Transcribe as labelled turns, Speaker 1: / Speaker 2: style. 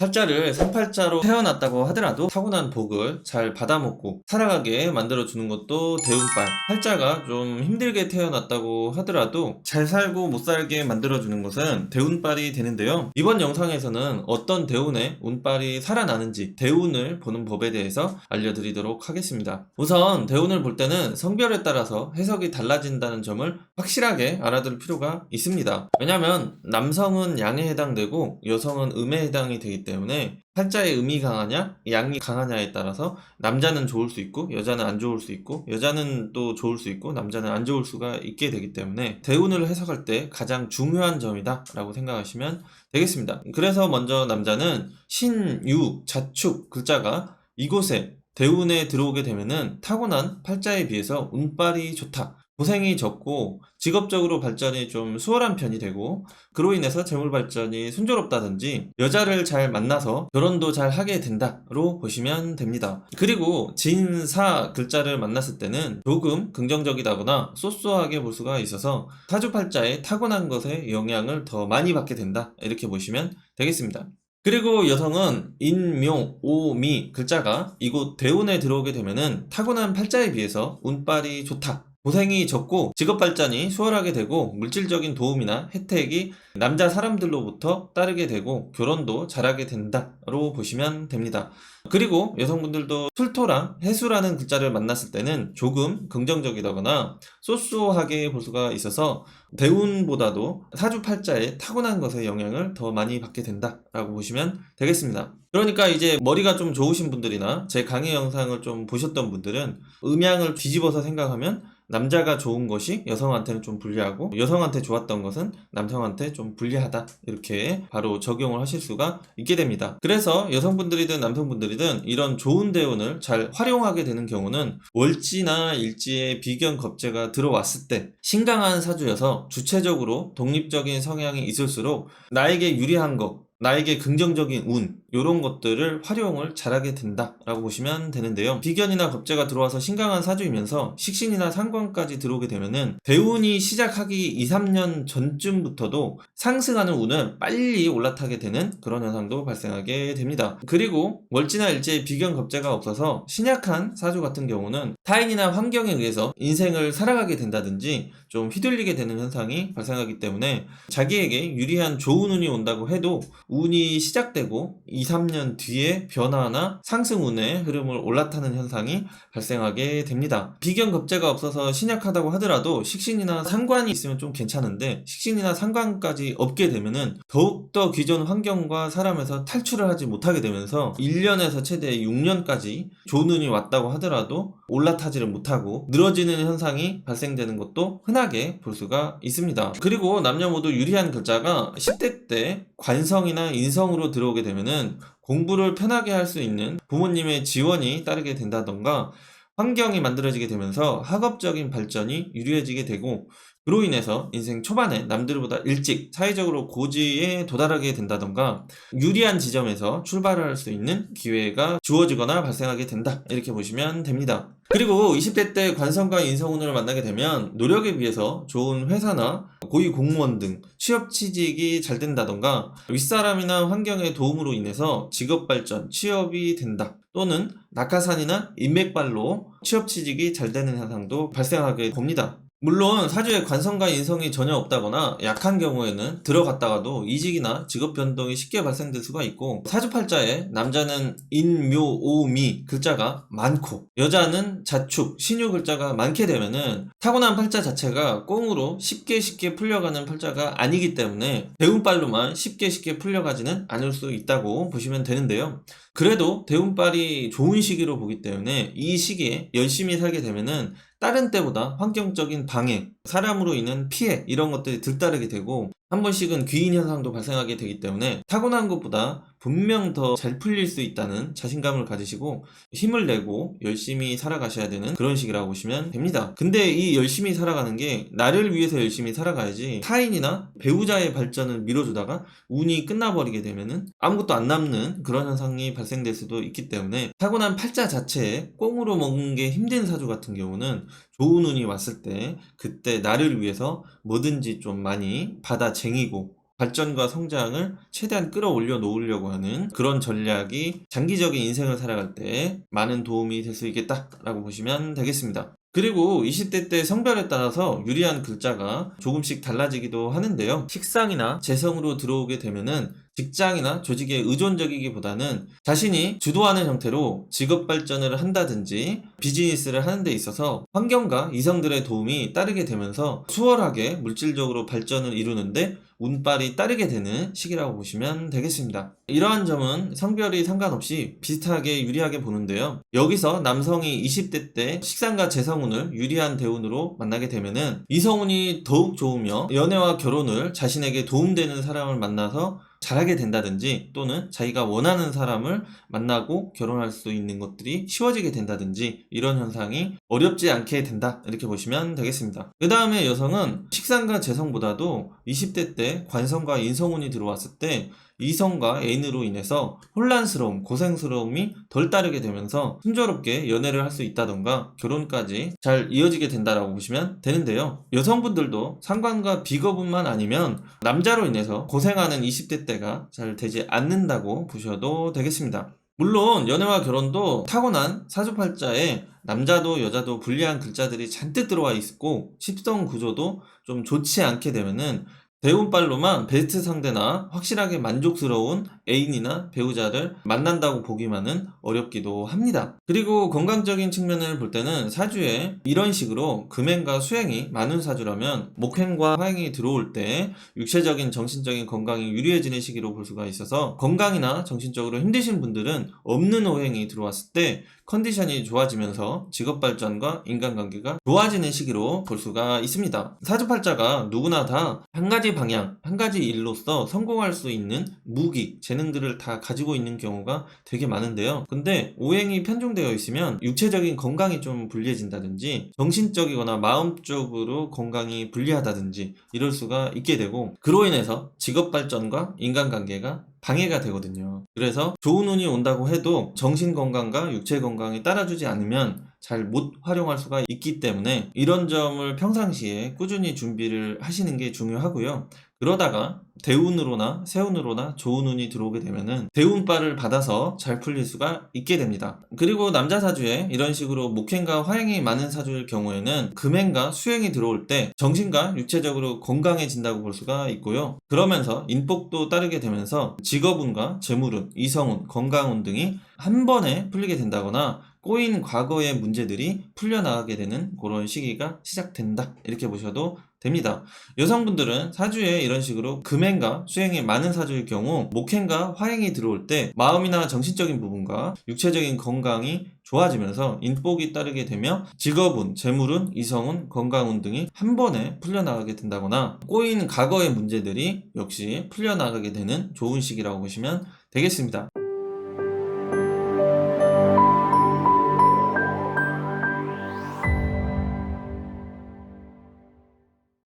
Speaker 1: 팔자를 상팔자로 태어났다고 하더라도 타고난 복을 잘 받아먹고 살아가게 만들어주는 것도 대운빨. 팔자가 좀 힘들게 태어났다고 하더라도 잘 살고 못 살게 만들어주는 것은 대운빨이 되는데요. 이번 영상에서는 어떤 대운의 운빨이 살아나는지 대운을 보는 법에 대해서 알려드리도록 하겠습니다. 우선 대운을 볼 때는 성별에 따라서 해석이 달라진다는 점을 확실하게 알아둘 필요가 있습니다. 왜냐하면 남성은 양에 해당되고 여성은 음에 해당이 되기 때문에 팔자의 음이 강하냐 양이 강하냐에 따라서 남자는 좋을 수 있고 여자는 안 좋을 수 있고 여자는 또 좋을 수 있고 남자는 안 좋을 수가 있게 되기 때문에 대운을 해석할 때 가장 중요한 점이다 라고 생각하시면 되겠습니다. 그래서 먼저 남자는 신, 유, 자축 글자가 이곳에 대운에 들어오게 되면은 타고난 팔자에 비해서 운빨이 좋다, 고생이 적고 직업적으로 발전이 좀 수월한 편이 되고 그로 인해서 재물 발전이 순조롭다든지 여자를 잘 만나서 결혼도 잘 하게 된다로 보시면 됩니다. 그리고 진, 사 글자를 만났을 때는 조금 긍정적이다거나 쏘쏘하게 볼 수가 있어서 사주팔자에 타고난 것에 영향을 더 많이 받게 된다 이렇게 보시면 되겠습니다. 그리고 여성은 인, 묘, 오, 미 글자가 이곳 대운에 들어오게 되면은 타고난 팔자에 비해서 운빨이 좋다, 고생이 적고 직업 발전이 수월하게 되고 물질적인 도움이나 혜택이 남자 사람들로부터 따르게 되고 결혼도 잘하게 된다로 보시면 됩니다. 그리고 여성분들도 술토랑 해수라는 글자를 만났을 때는 조금 긍정적이다거나 쏘쏘하게 볼 수가 있어서 대운보다도 사주팔자에 타고난 것의 영향을 더 많이 받게 된다라고 보시면 되겠습니다. 그러니까 이제 머리가 좀 좋으신 분들이나 제 강의 영상을 좀 보셨던 분들은 음양을 뒤집어서 생각하면 남자가 좋은 것이 여성한테는 좀 불리하고 여성한테 좋았던 것은 남성한테 좀 불리하다 이렇게 바로 적용을 하실 수가 있게 됩니다. 그래서 여성분들이든 남성분들이든 이런 좋은 대운을 잘 활용하게 되는 경우는 월지나 일지에 비견 겁재가 들어왔을 때 신강한 사주여서 주체적으로 독립적인 성향이 있을수록 나에게 유리한 것, 나에게 긍정적인 운 이런 것들을 활용을 잘하게 된다라고 보시면 되는데요. 비견이나 겁재가 들어와서 신강한 사주이면서 식신이나 상관까지 들어오게 되면은 대운이 시작하기 2, 3년 전쯤부터도 상승하는 운을 빨리 올라타게 되는 그런 현상도 발생하게 됩니다. 그리고 월지나 일지에 비견 겁재가 없어서 신약한 사주 같은 경우는 타인이나 환경에 의해서 인생을 살아가게 된다든지 좀 휘둘리게 되는 현상이 발생하기 때문에 자기에게 유리한 좋은 운이 온다고 해도 운이 시작되고 2, 3년 뒤에 변화나 상승운의 흐름을 올라타는 현상이 발생하게 됩니다. 비견 겁재가 없어서 신약하다고 하더라도 식신이나 상관이 있으면 좀 괜찮은데 식신이나 상관까지 없게 되면은 더욱더 기존 환경과 사람에서 탈출을 하지 못하게 되면서 1년에서 최대 6년까지 좋은 운이 왔다고 하더라도 올라타지를 못하고 늘어지는 현상이 발생되는 것도 흔하게 볼 수가 있습니다. 그리고 남녀 모두 유리한 글자가 10대 때 관성이나 인성으로 들어오게 되면은 공부를 편하게 할 수 있는 부모님의 지원이 따르게 된다던가 환경이 만들어지게 되면서 학업적인 발전이 유리해지게 되고 그로 인해서 인생 초반에 남들보다 일찍 사회적으로 고지에 도달하게 된다던가 유리한 지점에서 출발할 수 있는 기회가 주어지거나 발생하게 된다 이렇게 보시면 됩니다. 그리고 20대 때 관성과 인성운을 만나게 되면 노력에 비해서 좋은 회사나 고위 공무원 등 취업 취직이 잘 된다던가 윗사람이나 환경의 도움으로 인해서 직업 발전, 취업이 된다 또는 낙하산이나 인맥발로 취업 취직이 잘 되는 현상도 발생하게 봅니다. 물론 사주에 관성과 인성이 전혀 없다거나 약한 경우에는 들어갔다가도 이직이나 직업 변동이 쉽게 발생될 수가 있고 사주팔자에 남자는 인, 묘, 오, 미 글자가 많고 여자는 자축, 신유 글자가 많게 되면은 타고난 팔자 자체가 꽁으로 쉽게 풀려가는 팔자가 아니기 때문에 대운빨로만 쉽게 풀려가지는 않을 수 있다고 보시면 되는데요. 그래도 대운빨이 좋은 시기로 보기 때문에 이 시기에 열심히 살게 되면은 다른 때보다 환경적인 방해, 사람으로 인한 피해 이런 것들이 들따르게 되고 한 번씩은 귀인 현상도 발생하게 되기 때문에 타고난 것보다 분명 더 잘 풀릴 수 있다는 자신감을 가지시고 힘을 내고 열심히 살아가셔야 되는 그런 시기라고 보시면 됩니다. 근데 이 열심히 살아가는 게 나를 위해서 열심히 살아가야지 타인이나 배우자의 발전을 밀어주다가 운이 끝나버리게 되면은 아무것도 안 남는 그런 현상이 발생될 수도 있기 때문에 타고난 팔자 자체에 꽁으로 먹는 게 힘든 사주 같은 경우는 좋은 운이 왔을 때 그때 나를 위해서 뭐든지 좀 많이 받아쟁이고 발전과 성장을 최대한 끌어올려 놓으려고 하는 그런 전략이 장기적인 인생을 살아갈 때 많은 도움이 될 수 있겠다라고 보시면 되겠습니다. 그리고 20대 때 성별에 따라서 유리한 글자가 조금씩 달라지기도 하는데요. 식상이나 재성으로 들어오게 되면은 직장이나 조직에 의존적이기보다는 자신이 주도하는 형태로 직업 발전을 한다든지 비즈니스를 하는 데 있어서 환경과 이성들의 도움이 따르게 되면서 수월하게 물질적으로 발전을 이루는데 운빨이 따르게 되는 시기라고 보시면 되겠습니다. 이러한 점은 성별이 상관없이 비슷하게 유리하게 보는데요. 여기서 남성이 20대 때 식상과 재성운을 유리한 대운으로 만나게 되면은 이성운이 더욱 좋으며 연애와 결혼을 자신에게 도움되는 사람을 만나서 잘하게 된다든지 또는 자기가 원하는 사람을 만나고 결혼할 수 있는 것들이 쉬워지게 된다든지 이런 현상이 어렵지 않게 된다 이렇게 보시면 되겠습니다. 그 다음에 여성은 식상과 재성보다도 20대 때 관성과 인성운이 들어왔을 때 이성과 애인으로 인해서 혼란스러움, 고생스러움이 덜 따르게 되면서 순조롭게 연애를 할 수 있다던가 결혼까지 잘 이어지게 된다라고 보시면 되는데요. 여성분들도 상관과 비거분만 아니면 남자로 인해서 고생하는 20대 때가 잘 되지 않는다고 보셔도 되겠습니다. 물론 연애와 결혼도 타고난 사주팔자에 남자도 여자도 불리한 글자들이 잔뜩 들어와 있고 십성 구조도 좀 좋지 않게 되면은 대운빨로만 베스트 상대나 확실하게 만족스러운 애인이나 배우자를 만난다고 보기만은 어렵기도 합니다. 그리고 건강적인 측면을 볼 때는 사주에 이런 식으로 금행과 수행이 많은 사주라면 목행과 화행이 들어올 때 육체적인 정신적인 건강이 유리해지는 시기로 볼 수가 있어서 건강이나 정신적으로 힘드신 분들은 없는 오행이 들어왔을 때 컨디션이 좋아지면서 직업 발전과 인간관계가 좋아지는 시기로 볼 수가 있습니다. 사주팔자가 누구나 다 한 가지 방향, 한 가지 일로서 성공할 수 있는 무기, 재능들을 다 가지고 있는 경우가 되게 많은데요. 근데 오행이 편중되어 있으면 육체적인 건강이 좀 불리해진다든지 정신적이거나 마음적으로 건강이 불리하다든지 이럴 수가 있게 되고 그로 인해서 직업 발전과 인간관계가 방해가 되거든요. 그래서 좋은 운이 온다고 해도 정신 건강과 육체 건강이 따라주지 않으면 잘 못 활용할 수가 있기 때문에 이런 점을 평상시에 꾸준히 준비를 하시는 게 중요하고요. 그러다가 대운으로나 세운으로나 좋은 운이 들어오게 되면은 대운빨을 받아서 잘 풀릴 수가 있게 됩니다. 그리고 남자 사주에 이런 식으로 목행과 화행이 많은 사주일 경우에는 금행과 수행이 들어올 때 정신과 육체적으로 건강해진다고 볼 수가 있고요. 그러면서 인복도 따르게 되면서 직업운과 재물운, 이성운, 건강운 등이 한 번에 풀리게 된다거나 꼬인 과거의 문제들이 풀려나가게 되는 그런 시기가 시작된다 이렇게 보셔도 됩니다. 여성분들은 사주에 이런 식으로 금행과 수행이 많은 사주일 경우 목행과 화행이 들어올 때 마음이나 정신적인 부분과 육체적인 건강이 좋아지면서 인복이 따르게 되며 직업운, 재물운, 이성운, 건강운 등이 한 번에 풀려나가게 된다거나 꼬인 과거의 문제들이 역시 풀려나가게 되는 좋은 시기라고 보시면 되겠습니다.